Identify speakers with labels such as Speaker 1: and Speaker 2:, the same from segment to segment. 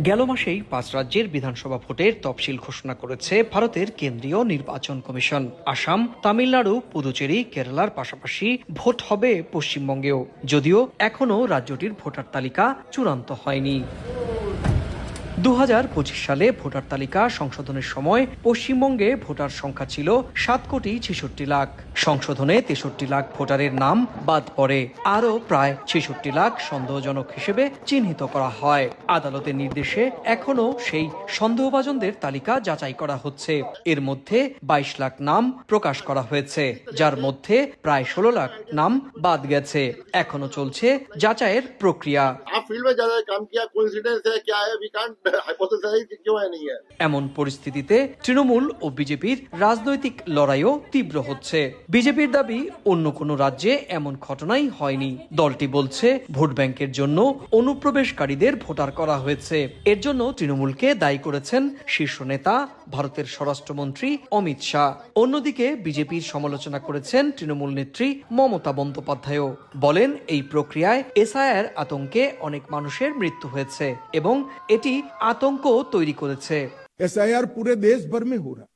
Speaker 1: গেল মাসেই 5 রাজ্যের বিধানসভা ভোটের তফসিল ঘোষণা করেছে ভারতের কেন্দ্রীয় নির্বাচন কমিশন। আসাম, তামিলনাড়ু, পুদুচেরি, কেরালার পাশাপাশি ভোট হবে পশ্চিমবঙ্গেও, যদিও এখনও রাজ্যটির ভোটার তালিকা চূড়ান্ত হয়নি। 2025 সালে ভোটার তালিকা সংশোধনের সময় পশ্চিমবঙ্গে ভোটার সংখ্যা ছিল 7,66,00,000। সংশোধনে 63 লাখ ভোটারের নাম বাদ পড়ে, আরও প্রায় 66 লাখ সন্দেহজনক হিসেবে চিহ্নিত করা হয়। আদালতের নির্দেশে এখনও সেই সন্দেহভাজনদের তালিকা যাচাই করা হচ্ছে। এর মধ্যে 22 লাখ নাম প্রকাশ করা হয়েছে, যার মধ্যে প্রায় 16 লাখ নাম বাদ গেছে। এখনো চলছে যাচাইয়ের প্রক্রিয়া। এমন পরিস্থিতিতে তৃণমূল ও বিজেপির রাজনৈতিক লড়াইও তীব্র হচ্ছে। বিজেপির দাবি, অন্য কোনো রাজ্যে এমন ঘটনাই হয়নি। দলটি বলছে ভোট ব্যাংকের জন্য অনুপ্রবেশকারীদের ভোটার করা হয়েছে। এর জন্য তৃণমূলকে দায়ী করেছেন শীর্ষ নেতা ভারতের স্বরাষ্ট্রমন্ত্রী অমিত শাহ। অন্যদিকে বিজেপির সমালোচনা করেছেন তৃণমূল নেত্রী মমতা বন্দ্যোপাধ্যায়ও। বলেন, এই প্রক্রিয়ায় এসআইআর আতঙ্কে অনেক মানুষের মৃত্যু হয়েছে এবং এটি আতঙ্ক তৈরি করেছে।
Speaker 2: एसआईआर पूरे देश भर में हो रहा है,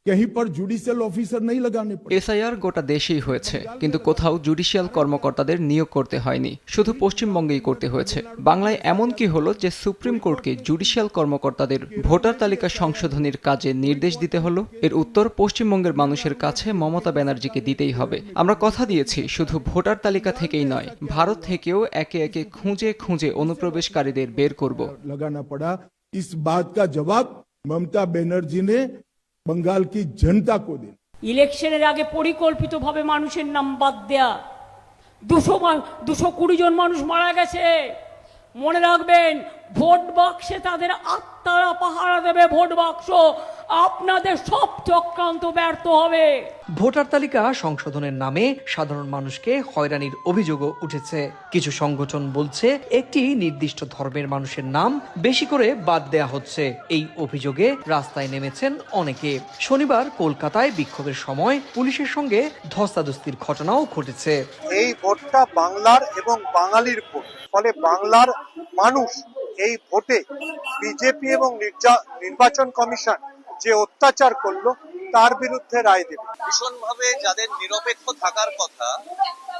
Speaker 2: कहीं पर जुडिशियल ऑफिसर नहीं लगाने पड़े।
Speaker 3: এসআইআর গোটা দেশেই হয়েছে, কিন্তু কোথাও জুডিশিয়াল কর্মকর্তাদের নিয়োগ করতে হয়নি, শুধু পশ্চিমবঙ্গেই করতে হয়েছে। বাংলায় এমন কি হলো যে সুপ্রিম কোর্টকে জুডিশিয়াল কর্মকর্তাদের ভোটার তালিকা সংশোধনের কাজে নির্দেশ দিতে হলো? এর উত্তর পশ্চিমবঙ্গের মানুষের কাছে মমতা ব্যানার্জিকে দিতেই হবে। আমরা কথা দিয়েছি, শুধু ভোটার তালিকা থেকেই নয়, ভারত থেকেও একে একে খুঁজে খুঁজে অনুপ্রবেশকারীদের বের করব।
Speaker 2: लगाना पड़ा। इस बात का जवाब ममता बनर्जी ने बंगाल की जनता को दिया।
Speaker 4: ইলেকশনের আগে পরিকল্পিতভাবে মানুষের নাম বাদ দেয়া, 220 জন মানুষ মারা গেছে। মনে রাখবেন, ভোট বাক্সে তাদের আত্মারা পাহারা দেবে। ভোট বাক্স আপনাদের সব চক্রান্ত ব্যর্থ হবে।
Speaker 1: ভোটার তালিকা সংশোধনের নামে সাধারণ মানুষকে হয়রানির অভিযোগও উঠেছে। কিছু সংগঠন বলছে একটি নির্দিষ্ট ধর্মের মানুষের নাম বেশি করে বাদ দেয়া হচ্ছে। এই অভিযোগে রাস্তায় নেমেছেন অনেকে। শনিবার কলকাতায় বিক্ষোভের সময় পুলিশের সঙ্গে ধস্তাধস্তির ঘটনাও ঘটেছে।
Speaker 5: এই ভোটটা বাংলার এবং বাঙালির ভোট, ফলে বাংলার মানুষ এই ভোটে বিজেপি এবং নির্বাচন কমিশন যে অত্যাচার করলো তার বিরুদ্ধে রায় দেবে।
Speaker 6: ভীষণভাবে যাদের নিরপেক্ষ থাকার কথা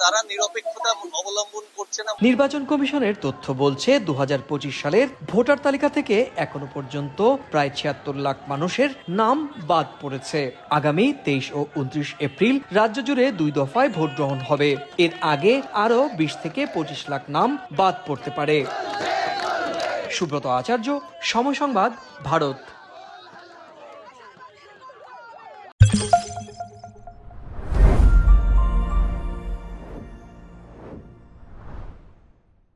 Speaker 6: তারা নিরপেক্ষতা অবলম্বন করছে না।
Speaker 1: নির্বাচন কমিশনের তথ্য বলছে 2025 সালের ভোটার তালিকা থেকে এখনো পর্যন্ত প্রায় 76 লাখ মানুষের নাম বাদ পড়েছে। আগামী 23 ও 29 এপ্রিল রাজ্য জুড়ে 2 দফায় ভোট গ্রহণ হবে। এর আগে আরো 20 থেকে 25 লাখ নাম বাদ পড়তে পারে। সুব্রত আচার্য, সময় সংবাদ, ভারত।